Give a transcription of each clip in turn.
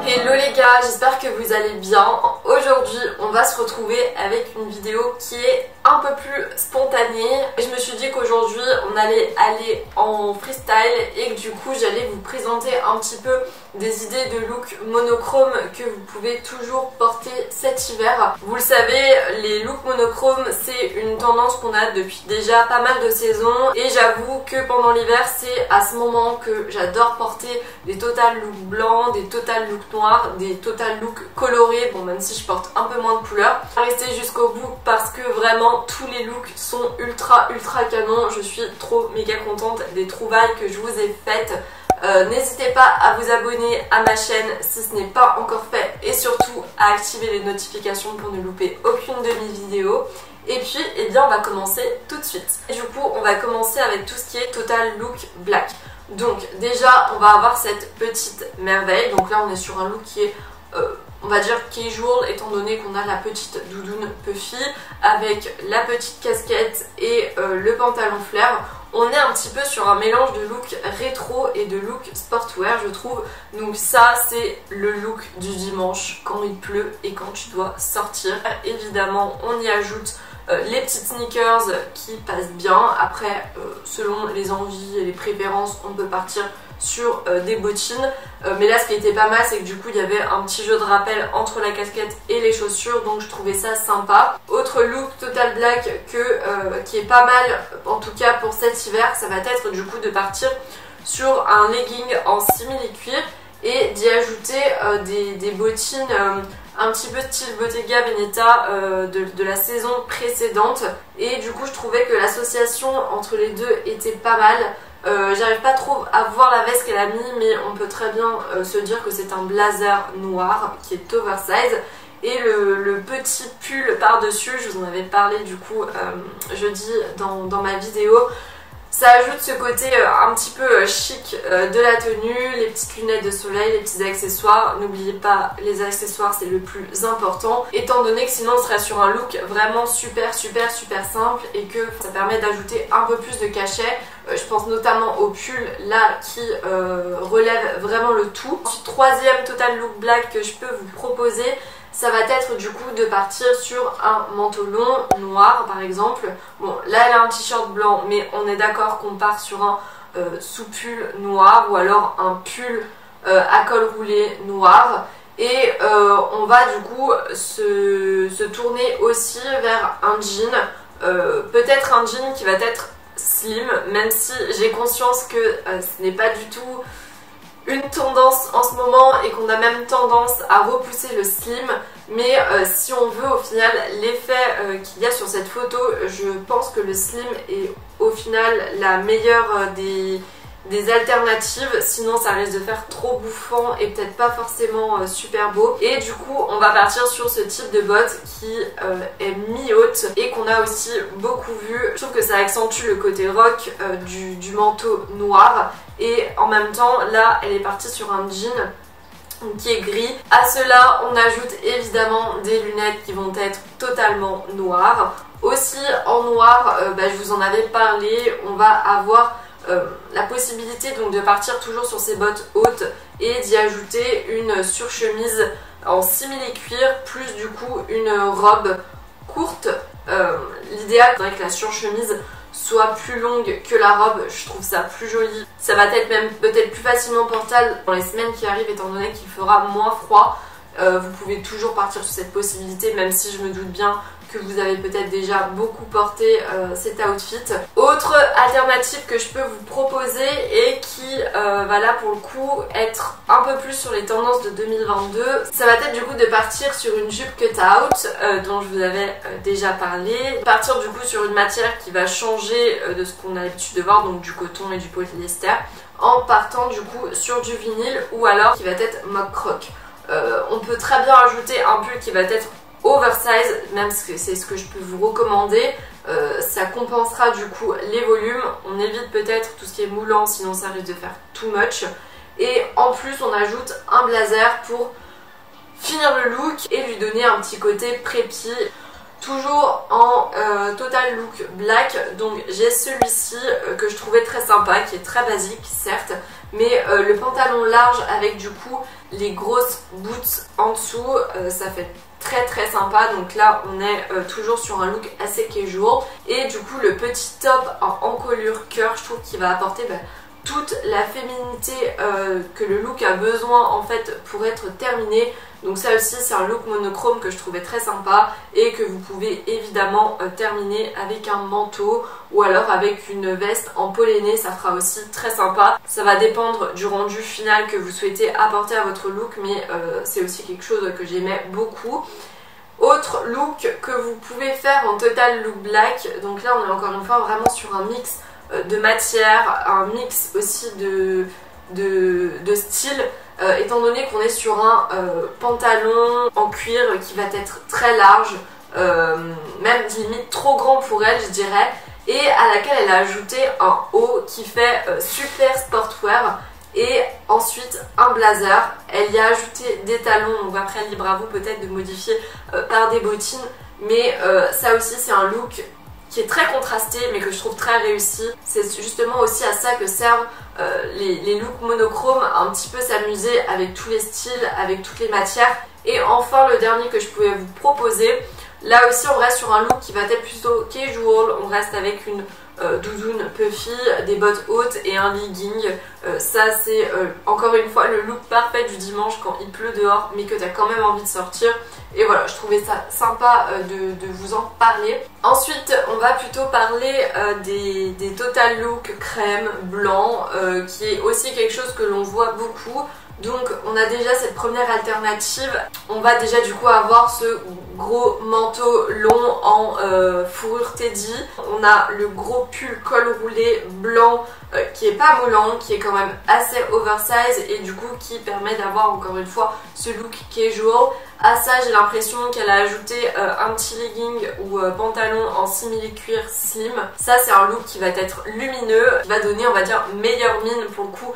Hello les gars, j'espère que vous allez bien. Aujourd'hui on va se retrouver avec une vidéo qui est un peu plus spontanée. Je me suis dit qu'aujourd'hui on allait aller en freestyle et que du coup j'allais vous présenter un petit peu des idées de look monochrome que vous pouvez toujours porter cet hiver. Vous le savez, les looks monochromes c'est une tendance qu'on a depuis déjà pas mal de saisons et j'avoue que pendant l'hiver c'est à ce moment que j'adore porter des total looks blancs, des total looks noirs, des total looks colorés, bon même si je porte un peu moins de couleurs. Restez jusqu'au bout parce que vraiment tous les looks sont ultra canon. Je suis trop méga contente des trouvailles que je vous ai faites. N'hésitez pas à vous abonner à ma chaîne si ce n'est pas encore fait et surtout à activer les notifications pour ne louper aucune de mes vidéos. Et puis, eh bien, on va commencer tout de suite. Et du coup, on va commencer avec tout ce qui est total look black. Donc déjà, on va avoir cette petite merveille. Donc là, on est sur un look qui est, on va dire, casual, étant donné qu'on a la petite doudoune puffy avec la petite casquette et le pantalon flair. On est un petit peu sur un mélange de look rétro et de look sportwear, je trouve. Donc ça, c'est le look du dimanche quand il pleut et quand tu dois sortir. Évidemment, on y ajoute les petites sneakers qui passent bien. Après, selon les envies et les préférences, on peut partir sur des bottines. Mais là, ce qui était pas mal, c'est que du coup, il y avait un petit jeu de rappel entre la casquette et les chaussures. Donc, je trouvais ça sympa. Autre look total black qui est pas mal, en tout cas pour cet hiver, ça va être du coup de partir sur un legging en simili-cuir et d'y ajouter des bottines un petit peu style Bottega Veneta de la saison précédente. Et du coup, je trouvais que l'association entre les deux était pas mal. J'arrive pas trop à voir la veste qu'elle a mis, mais on peut très bien se dire que c'est un blazer noir qui est oversize. Et le petit pull par-dessus, je vous en avais parlé du coup jeudi dans ma vidéo. Ça ajoute ce côté un petit peu chic de la tenue, les petites lunettes de soleil, les petits accessoires. N'oubliez pas, les accessoires c'est le plus important, étant donné que sinon on serait sur un look vraiment super simple et que ça permet d'ajouter un peu plus de cachet. Je pense notamment au pull là qui relève vraiment le tout. Ensuite, troisième total look black que je peux vous proposer, ça va être du coup de partir sur un manteau long noir par exemple. Bon là elle a un t-shirt blanc mais on est d'accord qu'on part sur un sous-pull noir ou alors un pull à col roulé noir. Et on va du coup se tourner aussi vers un jean, peut-être un jean qui va être slim, même si j'ai conscience que ce n'est pas du tout une tendance en ce moment et qu'on a même tendance à repousser le slim, mais si on veut au final l'effet qu'il y a sur cette photo, je pense que le slim est au final la meilleure des alternatives, sinon ça risque de faire trop bouffant et peut-être pas forcément super beau. Et du coup on va partir sur ce type de botte qui est mi-haute et qu'on a aussi beaucoup vu. Je trouve que ça accentue le côté rock du manteau noir et en même temps là elle est partie sur un jean qui est gris. À cela on ajoute évidemment des lunettes qui vont être totalement noires. Aussi en noir, je vous en avais parlé, on va avoir la possibilité donc de partir toujours sur ces bottes hautes et d'y ajouter une surchemise en simili-cuir plus du coup une robe courte. L'idéal serait que la surchemise soit plus longue que la robe, je trouve ça plus joli. Ça va être même peut-être plus facilement portable dans les semaines qui arrivent étant donné qu'il fera moins froid. Vous pouvez toujours partir sur cette possibilité, même si je me doute bien que vous avez peut-être déjà beaucoup porté cet outfit. Autre alternative que je peux vous proposer et qui va là pour le coup être un peu plus sur les tendances de 2022, ça va être du coup de partir sur une jupe cut-out dont je vous avais déjà parlé. Partir du coup sur une matière qui va changer de ce qu'on a l'habitude de voir, donc du coton et du polyester, en partant du coup sur du vinyle ou alors qui va être mock croc. On peut très bien ajouter un pull qui va être oversize, même c'est ce que je peux vous recommander. Ça compensera du coup les volumes. On évite peut-être tout ce qui est moulant, sinon ça risque de faire too much. Et en plus on ajoute un blazer pour finir le look et lui donner un petit côté prépi. toujours en total look black. Donc j'ai celui-ci que je trouvais très sympa, qui est très basique certes, mais le pantalon large avec du coup les grosses boots en dessous, ça fait très sympa. Donc là on est toujours sur un look assez casual, et du coup le petit top en encolure cœur, je trouve qu'il va apporter toute la féminité que le look a besoin en fait pour être terminé. Donc ça aussi c'est un look monochrome que je trouvais très sympa et que vous pouvez évidemment terminer avec un manteau ou alors avec une veste en polléné, ça fera aussi très sympa. Ça va dépendre du rendu final que vous souhaitez apporter à votre look, mais c'est aussi quelque chose que j'aimais beaucoup. Autre look que vous pouvez faire en total look black, donc là on est encore une fois vraiment sur un mix de matière, un mix aussi de style, étant donné qu'on est sur un pantalon en cuir qui va être très large, même limite trop grand pour elle je dirais, et à laquelle elle a ajouté un haut qui fait super sportwear, et ensuite un blazer. Elle y a ajouté des talons, donc après libre à vous peut-être de modifier par des bottines, mais ça aussi c'est un look qui est très contrasté mais que je trouve très réussi. C'est justement aussi à ça que servent les looks monochromes, un petit peu s'amuser avec tous les styles, avec toutes les matières. Et enfin le dernier que je pouvais vous proposer, là aussi on reste sur un look qui va être plutôt casual, on reste avec une doudoune puffy, des bottes hautes et un legging. Ça c'est encore une fois le look parfait du dimanche quand il pleut dehors mais que tu as quand même envie de sortir. Et voilà, je trouvais ça sympa de vous en parler. Ensuite, on va plutôt parler des total look crème, blanc, qui est aussi quelque chose que l'on voit beaucoup. Donc on a déjà cette première alternative. On va déjà du coup avoir ce gros manteau long en fourrure teddy. On a le gros pull col roulé blanc qui est pas moulant, qui est quand même assez oversize et du coup qui permet d'avoir encore une fois ce look casual. À ça j'ai l'impression qu'elle a ajouté un petit legging ou pantalon en simili-cuir slim. Ça c'est un look qui va être lumineux, qui va donner on va dire meilleure mine pour le coup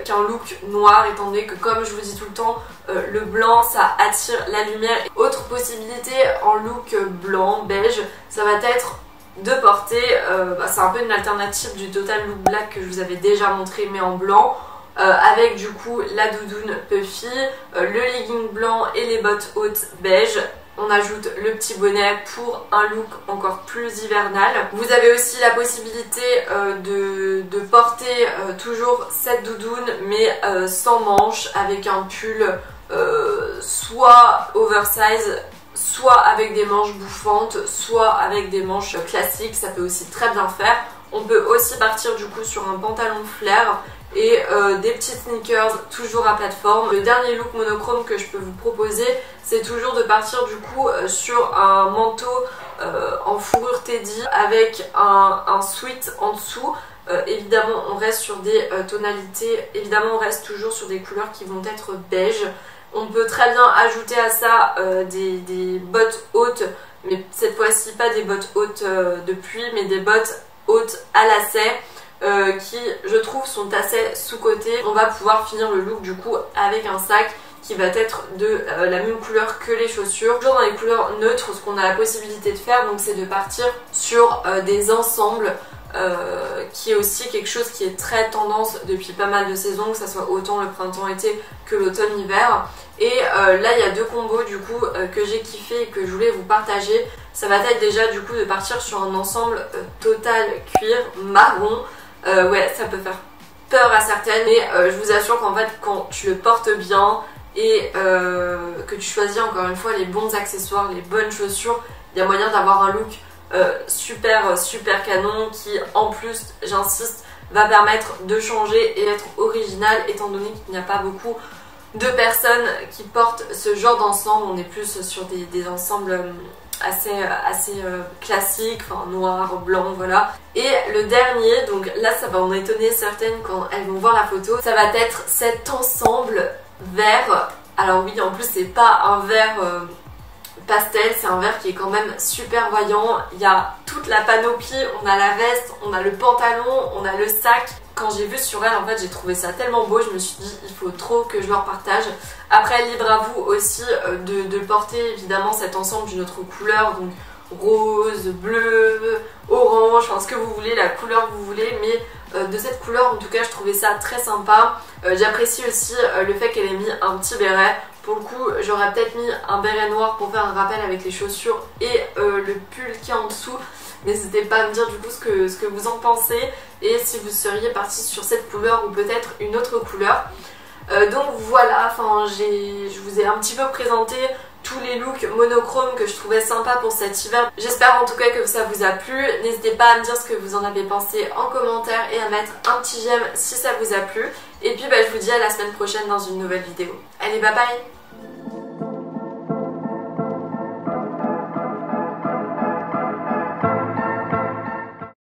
qu'un look noir, étant donné que comme je vous dis tout le temps, le blanc ça attire la lumière. Autre possibilité en look blanc, beige, ça va être de porter, c'est un peu une alternative du total look black que je vous avais déjà montré mais en blanc, avec du coup la doudoune puffy, le legging blanc et les bottes hautes beige. On ajoute le petit bonnet pour un look encore plus hivernal. Vous avez aussi la possibilité de porter toujours cette doudoune mais sans manches, avec un pull soit oversize, soit avec des manches bouffantes, soit avec des manches classiques, ça peut aussi très bien faire. On peut aussi partir du coup sur un pantalon flair et des petites sneakers toujours à plateforme. Le dernier look monochrome que je peux vous proposer, c'est toujours de partir du coup sur un manteau en fourrure teddy avec un sweat en dessous. Évidemment on reste sur des tonalités, évidemment on reste toujours sur des couleurs qui vont être beige. On peut très bien ajouter à ça des bottes hautes, mais cette fois-ci pas des bottes hautes de pluie, mais des bottes hautes à lacets qui je trouve sont assez sous-cotées. On va pouvoir finir le look du coup avec un sac qui va être de la même couleur que les chaussures. Toujours dans les couleurs neutres, ce qu'on a la possibilité de faire, donc c'est de partir sur des ensembles. Qui est aussi quelque chose qui est très tendance depuis pas mal de saisons, que ce soit autant le printemps-été que l'automne-hiver. Et là il y a deux combos du coup que j'ai kiffé et que je voulais vous partager. Ça va être déjà du coup de partir sur un ensemble total cuir marron. Ouais, ça peut faire peur à certaines, mais je vous assure qu'en fait quand tu le portes bien et que tu choisis encore une fois les bons accessoires, les bonnes chaussures, il y a moyen d'avoir un look super canon qui en plus, j'insiste, va permettre de changer et être original, étant donné qu'il n'y a pas beaucoup de personnes qui portent ce genre d'ensemble. On est plus sur des ensembles assez classiques, enfin noir, blanc, voilà. Et le dernier, donc là ça va en étonner certaines quand elles vont voir la photo, ça va être cet ensemble vert. Alors oui, en plus c'est pas un vert pastel, c'est un vert qui est quand même super voyant. Il y a toute la panoplie, on a la veste, on a le pantalon, on a le sac. Quand j'ai vu sur elle, en fait j'ai trouvé ça tellement beau, je me suis dit il faut trop que je leur partage. Après libre à vous aussi de porter évidemment cet ensemble d'une autre couleur, donc rose, bleu, orange, enfin ce que vous voulez, la couleur que vous voulez, mais de cette couleur en tout cas je trouvais ça très sympa. J'apprécie aussi le fait qu'elle ait mis un petit béret. Pour le coup j'aurais peut-être mis un béret noir pour faire un rappel avec les chaussures et le pull qui est en dessous. N'hésitez pas à me dire du coup ce que vous en pensez et si vous seriez parti sur cette couleur ou peut-être une autre couleur. Donc voilà, enfin je vous ai un petit peu présenté tous les looks monochromes que je trouvais sympa pour cet hiver. J'espère en tout cas que ça vous a plu. N'hésitez pas à me dire ce que vous en avez pensé en commentaire et à mettre un petit j'aime si ça vous a plu. Et puis je vous dis à la semaine prochaine dans une nouvelle vidéo. Allez, bye bye!